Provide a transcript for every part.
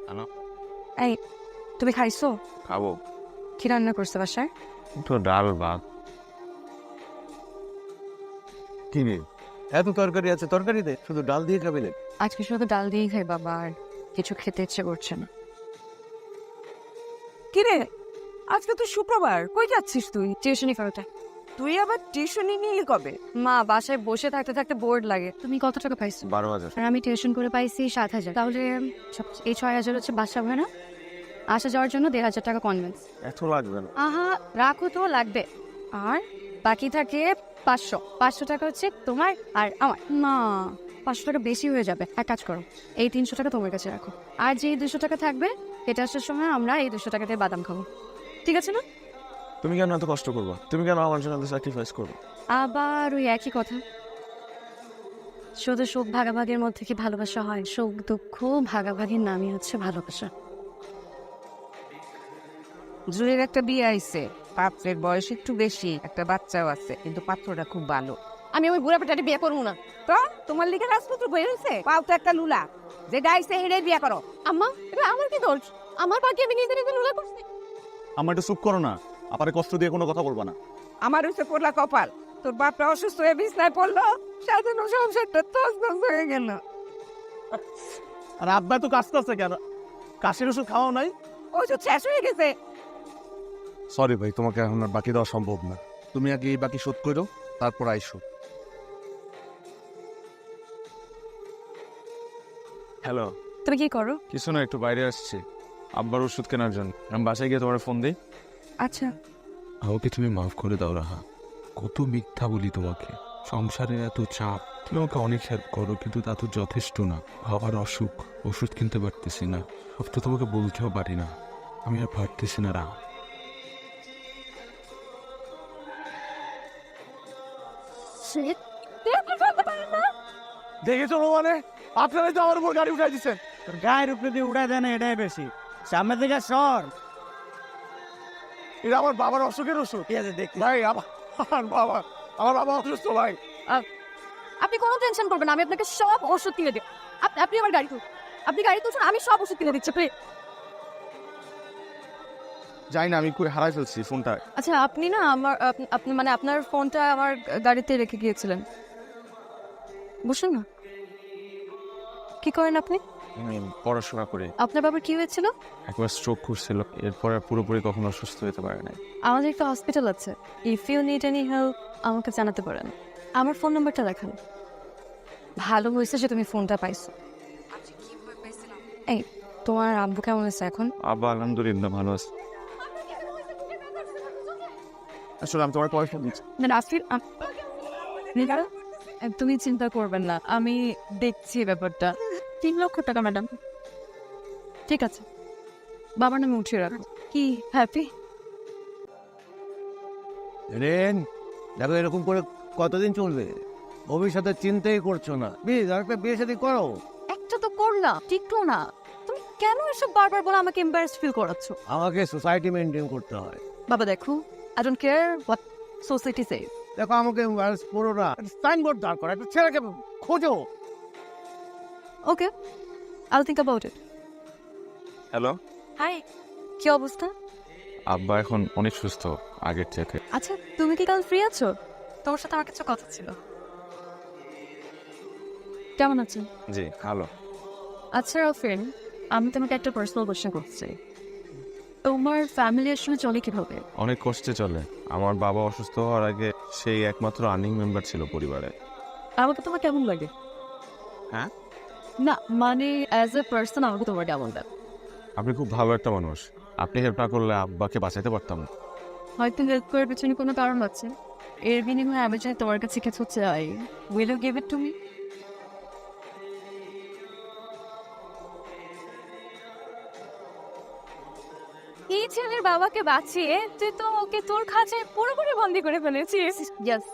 আনো। এই তুমি খাইছো? খাবো। কি রান্না করছে বাসায়? একটু ডাল ভাত। কি রে, এত তরকারি আছে, তরকারি দে, শুধু ডাল দিয়ে খাবি না? আজকে শুধু ডাল দিয়েই খাই বাবা, আর কিছু খেতে ইচ্ছে করছে না। কিরে, আজকে তো শুক্রবার, কই যাচ্ছিস তুই? টিউশনি করতে। তুই আবার টিউশনি নিয়ে কবে? মা বাসায় বসে থাকতে থাকতে বোর্ড লাগে। তুমি কত টাকা পাইছো? 12,000। আর আমি টিউশন করে পাইছি 7,000। তাহলে এই 6,000 হচ্ছে বাসা ভাড়া, আসা যাওয়ার জন্য 1,500 টাকা কনভেন্স। এত লাগবে না। আহা রাখো তো, লাগবে। আর বাকি থাকে 500 টাকা হচ্ছে তোমার আর আমার। না, 500 টাকা বেশি হয়ে যাবে। এক কাজ করো, এই 300 টাকা তোমার কাছে রাখো, আর যে 200 টাকা থাকবে এটা আসার সময় আমরা এই 200 টাকা দিয়ে বাদাম খাবো, ঠিক আছে না? তুমি কেন এত কষ্ট করবো? তুমি কেন আমার জন্য স্যাক্রিফাইস করবো? আবার ওই একই কথা। শুধু সুখ ভাগাভাগির মধ্যে কি ভালোবাসা হয়? সুখ দুঃখ ভাগাভাগির নামই হচ্ছে ভালোবাসা। জুয়ের একটা বিয়ে আইছে, পাত্রের বয়স একটু বেশি, একটা বাচ্চাও আছে, কিন্তু পাত্রটা খুব ভালো। আমি ওই বুড়া পেটাটি বিয়ে করবো না। তো তোমার লিগে রাজপুত্র বই হয়েছে, পাও তো একটা লুলা, যে ডাইছে হেডে বিয়ে করো। আম্মা, এটা আমার কি দোষ? আমার বাকি আমি নিজে নিজে লুলা করছি। আমার একটু চুপ করো না, আপারে কষ্ট দিয়ে কোনো কথা বলবা না। আমার হচ্ছে পড়লা কপাল, তোর বাপটা অসুস্থ হয়ে বিছনায় পড়লো, সাজানো সংসারটা তছনছ হয়ে গেল। আর আব্বা তো কাজ করছে কেন? কাশির ওষুধ খাওয়াও নাই? ওষুধ শেষ হয়ে গেছে। সরি ভাই, তোমাকে এখন আর বাকি দেওয়া সম্ভব না। তুমি আগে এই বাকি শোধ করো, তারপর আইসো। হ্যালো। তুমি কি করো? কিছু না, একটু বাইরে আসছি আব্বার ওষুধ কেনার জন্য। আমি বাসায় গিয়ে তোমার ফোন দিই। আচ্ছা। আমাকে তুমি মাফ করে দাও রাহা। কত মিথ্যা বলি তোমাকে। সংসারের এত চাপ, তুমি আমাকে অনেক হেল্প করো, কিন্তু তা তো যথেষ্ট না। বাবার অসুখ, ওষুধ কিনতে পারতেছি না, সবটা তোমাকে বলতেও পারি না। আমি আর পারতেছি না রাহা। দেখেছো মানে, আপনারাই তো আমার উপর গাড়ি উঠাই দিচ্ছেন। গায়ের উপরে দিয়ে উঠায় দেয় না, এটাই বেশি। সামনে থেকে সর। এটা আমার বাবার অসুখের ওষুধ। ঠিক আছে, দেখি। ভাই আমার বাবা অসুস্থ ভাই। আপনি কোনো টেনশন করবেন না, আমি আপনাকে সব ওষুধ কিনে দেব। আপনি আমার গাড়ি তুলুন, আপনি গাড়ি তুলছেন, আমি সব ওষুধ কিনে দিচ্ছি। যাই না, আমি কই হারাই ফেলছি ফোনটা। আচ্ছা, আপনি না আমার আপনি মানে আপনার ফোনটা আমার গাড়িতে রেখে গিয়েছিলেন। বুঝলেন না? কি করেন আপনি? আমি পড়াশোনা করি। আপনার বাবার কি হয়েছিল? একবার স্ট্রোক করছিল, এরপরে পুরোপুরি কখনো সুস্থ হতে পারে নাই। আমাদের একটা হসপিটাল আছে, if you need any help আমাকে জানাতে পারেন। আমার ফোন নাম্বারটা দেখান। ভালো হয়েছে যে তুমি ফোনটা পাইছো। এই, তোমার আব্বু কেমন আছে এখন? আব্বা আলহামদুলিল্লাহ ভালো আছে। আসলে আমি তোমার পয়সা দিচ্ছি। না আসিফ, তুমি চিন্তা করবেন না, আমি দেখছি ব্যাপারটা। 3 লক্ষ টাকা ম্যাডাম। ঠিক আছে, বাবার নামে উঠিয়ে রাখো। কি হ্যাপি? রেন, দেখো এরকম করে কতদিন চলবে? ভবিষ্যতে চিন্তাই করছো না। প্লিজ আরেকটা বিয়ে শাদী করো। একটা তো করলাম, ঠিকও না। তুমি কেন এসব বারবার বলে আমাকে এম্বারেস ফিল করাচ্ছ? আমাকে সোসাইটি মেনটেন করতে হয়। বাবা দেখো, I don't care what society says. দেখো আমাকে embarrass করো না। সাইনবোর্ড দাঁড় করো, একটা ছেলেকে খোঁজো। Okay, I will think about it. Hello. Hi, কি অবস্থা? আব্বা এখন অনেক সুস্থ আগের থেকে। আচ্ছা, তুমি কি কাল ফ্রি আছো? তোমার সাথে আমার কিছু কথা ছিল। কেমন আছো? জি ভালো। আচ্ছা রাফিন, আমি তোমাকে একটা পার্সোনাল কোশ্চেন করতে চাই। তোমার ফ্যামিলি আসলে চলে কিভাবে? অনেক কষ্টে চলে। আমার বাবা অসুস্থ হওয়ার আগে সেই একমাত্র আর্নিং মেম্বার ছিল পরিবারে। আমাকে তোমার কেমন লাগে? হ্যাঁ? না মানে অ্যাজ এ পার্সন আমাকে তোমার কেমন লাগে? আপনি খুব ভালো একটা মানুষ। আপনি হেল্প না করলে আব্বাকে বাঁচাতে পারতাম না। হয়তো হেল্প করার পেছনে কোনো কারণ আছে। এর বিনিময়ে আমি যদি তোমার কাছে কিছু চাই, will you give it to me? এই ছেলের বাবাকে বাঁচিয়ে তুই তো ওকে তোর খাঁচায় পুরোপুরি বন্দি করে ফেলেছিস। ইয়েস।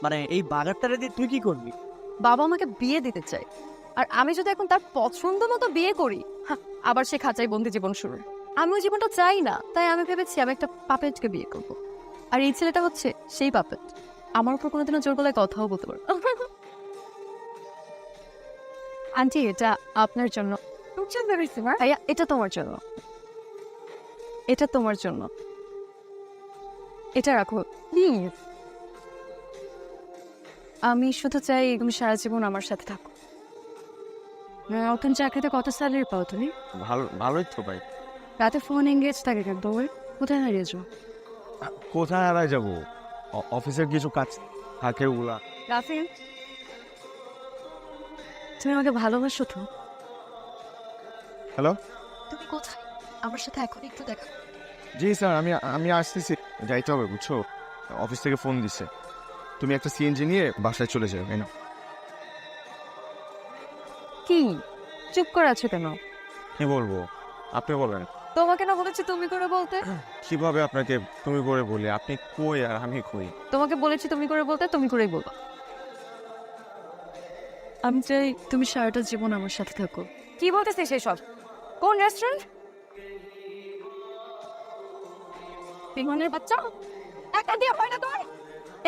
মানে এই বাগারটারে দিয়ে তুই কি করবি? বাবা আমাকে বিয়ে দিতে চাই, আর আমি যদি এখন তার পছন্দ মতো বিয়ে করি, আবার সে খাঁচায় বন্দি জীবন শুরু। আমি ওই জীবনটা চাই না, তাই আমি ভেবেছি আমি একটা পাপেটকে বিয়ে করব। আর এই ছেলেটা হচ্ছে সেই পাপেট। আমার উপর কোনোদিনও জোর গলায় কথাও বলতে পারো। আন্টি, এটা আপনার জন্য। খুব সুন্দর হয়েছে মা। ভাইয়া এটা তোমার জন্য, এটা তোমার জন্য, এটা রাখো প্লিজ। আমি শুধু চাই তুমি সারা জীবন আমার সাথে থাকো। নতুন চাকরিতে কত স্যালারি পাও তুমি? ভালোই তো ভাই। রাতে ফোন এঙ্গেজ থাকে কেন তোমার? কোথায় হারিয়েছো? কোথায় হারাই যাবো? অফিসের কিছু কাজ থাকে ওগুলা। রাফিন, তুমি আমাকে ভালোবাসো তো? হ্যালো, তুমি কোথায়? আমার সাথে এখন একটু দেখা। জি স্যার, আমি আসতেছি, যাইতে হবে বুঝছো। অফিস থেকে ফোন দিছে, তুমি একটা সিএনজি নিয়ে বাসায় চলে যাও। তাই না? কি চুপ করে আছো কেন? কি বলবো, আপনি বলেন। তোমাকে না বলেছি তুমি করে বলতে? কিভাবে আপনাকে তুমি করে বলি? আপনি কই আর আমি কই? তোমাকে বলেছি তুমি করে বলতে, তুমি করেই বলবো। আমি চাই তুমি সারাটা জীবন আমার সাথে থাকো। কি বলতেছিস সেসব? কোন রেস্টুরেন্ট? বিমানের বাচ্চা একটা দিয়ে হয় না তোর?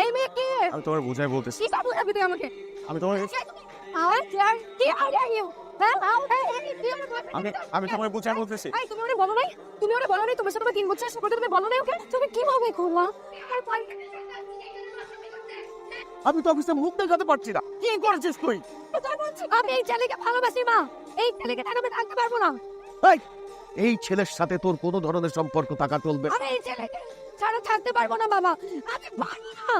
এই মেয়ে কি? আমি তোমার বুঝাই বলতেছি। কি বাবু রাখবি তুই আমাকে? আমি তোমার আর যার কি আর ইউ হ্যাঁ আমি তোমার বুঝাই বলতেছি। এই তুমি ওরে বলো নাই? তুমি ওরে বলো নাই তোমার সাথে 3 বছর সম্পর্ক? তুমি বলো নাই ওকে? তুমি কিভাবে করলা? আমি তো অফিসে মুখ দেখাতে পারছি না। কি করেছিস তুই? আমি এই ছেলেকে ভালোবাসি মা, এই ছেলেকে ছাড়া আমি থাকতে পারবো না। এই ছেলের সাথে তোর কোনো ধরনের সম্পর্ক থাকা চলবে না। আমি এই ছেলেকে ছাড়া থাকতে পারবো না বাবা, আমি পারবো না।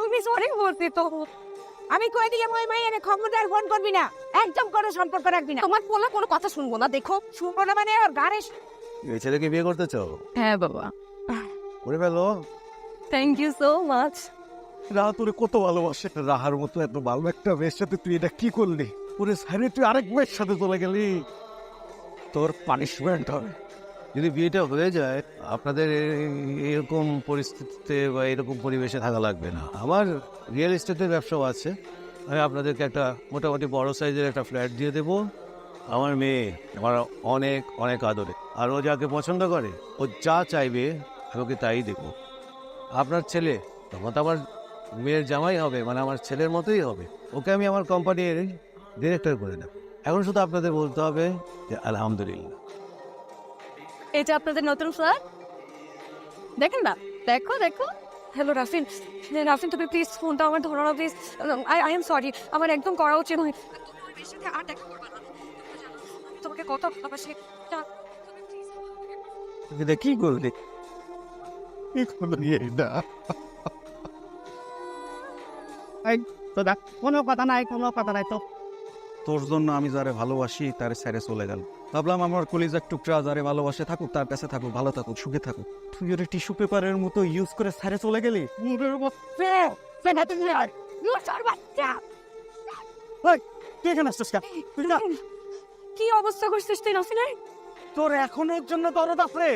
আমি সরি বলতে তো। আমি কই দিয়ে মই মাইয়ারে খবরদার ফোন করবি না, একদম কোনো সম্পর্ক রাখবি না। তোমার বলা কোনো কথা শুনবো না, দেখো। শুনবো না মানে ওর গাড়ি। এই ছেলেকে বিয়ে করতে চাও? হ্যাঁ বাবা। করে ফেলো। Thank you so much. Raha তোরে কত ভালোবাসে। রাহার মতো এত ভালো একটা মেয়ের সাথে তুই এটা কি করলি? ওরে সাইরে তুই আরেক মেয়ের সাথে চলে গেলি, তোর পানিশমেন্ট হবে। যদি বিয়েটা হয়ে যায় আপনাদের এরকম পরিস্থিতিতে বা এরকম পরিবেশে থাকা লাগবে না। আমার রিয়েল এস্টেটের ব্যবসাও আছে, আমি আপনাদেরকে একটা মোটামুটি বড় সাইজের একটা ফ্ল্যাট দিয়ে দেবো। আমার মেয়ে আমার অনেক অনেক আদরে, আর ও যাকে পছন্দ করে ও যা চাইবে আমি ওকে তাই দেবো। আপনার ছেলে তখন তো আমার মেয়ের জামাই হবে, মানে আমার ছেলের মতোই হবে। ওকে আমি আমার কোম্পানির ডিরেক্টর করে দেব। এখন শুধু আপনাদের বলতে হবে যে আলহামদুলিল্লাহ। এটা আপনাদের নতুন ফ্ল্যাট, দেখেন না? দেখো দেখো। হ্যালো রাফিন, রাফিন তুমি প্লিজ ফোনটা আমার ধরো না প্লিজ। আই এম সরি, আমার একদম করা উচিত নয়। তোমার মেয়ের সাথে আর দেখা করবে না। আমি তোমাকে কত ভালোবাসি। এটা কি করলি? কি করলি এটা? তো দেখ, কোনো কথা নাই, কোনো কথা নাই তো। তোর জন্য আমি যারে ভালোবাসি তারে ছেড়ে চলে গেল। ভাবলাম আমার কলিজার টুকরা যারে ভালোবাসে থাকুক, তার কাছে থাকুক, ভালো থাকুক, সুখে থাকুক। তুই ওরে টিস্যু পেপারের মতো ইউজ করে ছেড়ে চলে গেলি। মুখের উপর ফেনাতে নিয়ে আয়। তুই এখানে আসছিস কেন? তুই না, কি অবস্থা করছিস তুই রাফিনের? তোর এখনো ওর জন্য দরদ আছে?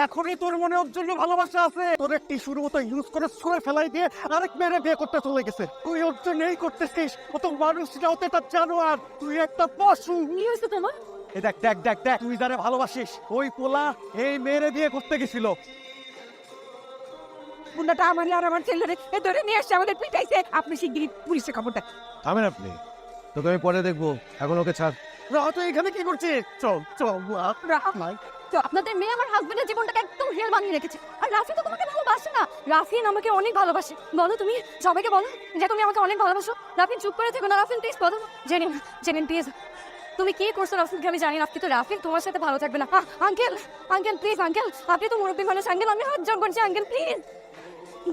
এখনই তোর মনে ওর জন্য ভালোবাসা আছে? তোর টিস্যুর মতো ইউজ করে ছুঁড়ে ফেলাই দিয়ে আরেক মেয়েরে বিয়ে করতে চলে গেছে। তুই ওর জন্য এই করতেছিস? ও তো মানুষ না, ও তো একটা জানোয়ার। তুই একটা পশু। কি হয়েছে তোমার? এই দেখ দেখ দেখ দেখ, তুই যারে ভালোবাসিস ওই পোলা এই মেয়েরে বিয়ে করতে গেছিল। বুন্দাটা আমার আর আমার ছেলেরে এ ধরে নিয়ে আসছে, আমাদের পিটাইছে। আপনি শিগগিরই পুলিশে খবর দেন। থামেন আপনি, তোকে আমি পরে দেখবো, এখন ওকে ছাড়। রাহ, তুই এখানে কি করছিস? চল চল রাহ, তো আপনাদের মেয়ে আমার হাজবেন্ডের জীবনটাকে একদম রিয়েল বানিয়ে রেখেছে। আর রাফিন তো তোমাকে ভালোবাসে না। রাফিন আমাকে অনেক ভালোবাসে। বলো তুমি সবাইকে বলো যে তুমি আমাকে অনেক ভালোবাসো। রাফিন চুপ করে থেকো না। রাফিন প্লিজ বলো। জেনিন, জেনিন প্লিজ। তুমি কি করছো রাফিনকে আমি জানি না, কিন্তু রাফিন তোমার সাথে ভালো থাকবে না। আঙ্কেল, আঙ্কেল প্লিজ আঙ্কেল, আপনি তো মুরব্বী মানুষ। আঙ্কেল আমি হাত জোর করছি আঙ্কেল প্লিজ।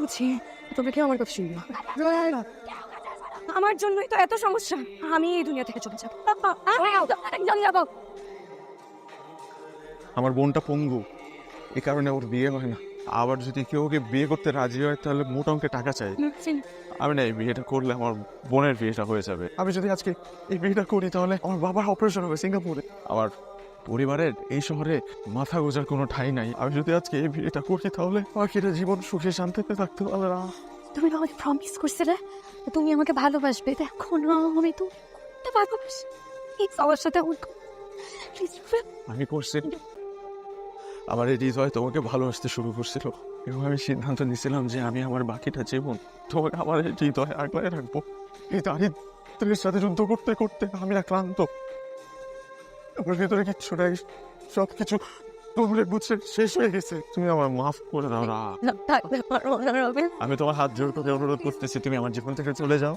বুঝি তুমি কি আমার কথা শুনবা? আমার জন্যই তো এত সমস্যা। আমি এই দুনিয়া থেকে চলে যাবো। চলে যাবো। আমার বোনটা পঙ্গু, এই কারণে ওর বিয়ে হয় না। আবার যদি কেউ ওকে বিয়ে করতে রাজি হয় তাহলে মোটা অঙ্কের টাকা চাই। আমি না এই বিয়েটা করলে আমার বোনের বিয়েটা হয়ে যাবে। আমি যদি আজকে এই বিয়েটা করি তাহলে আমার বাবার অপারেশন হবে সিঙ্গাপুরে। আমার পরিবারের এই শহরে মাথা গোজার কোনো ঠাঁই নাই। আমি যদি আজকে এই বিয়েটা করি তাহলে বাকিটা জীবন সুখে শান্তিতে থাকতে পারবে না। তুমি না আমাকে প্রমিস করছিলে তুমি আমাকে ভালোবাসবে। দেখো না আমি তো ভালোবাসি। এই সবার সাথে আমি করছি, আমার এই হৃদয় তোমাকে ভালোবাসতে শুরু করছিল এবং আমি সিদ্ধান্ত নিয়েছিলাম যে আমি আমার বাকিটা জীবন তোমাকে আমার এই হৃদয় আগলায় রাখবো। এই দারিদ্রের সাথে যুদ্ধ করতে করতে আমি আক্রান্ত, আমার ভেতরে কিচ্ছু নাই, সব কিছু তোমরা বুঝে শেষ হয়ে গেছে। তুমি আমার মাফ করে দাও রাহা। থাকতে পারবো না রবিন। আমি তোমার হাত জোর করে অনুরোধ করতেছি, তুমি আমার জীবন থেকে চলে যাও।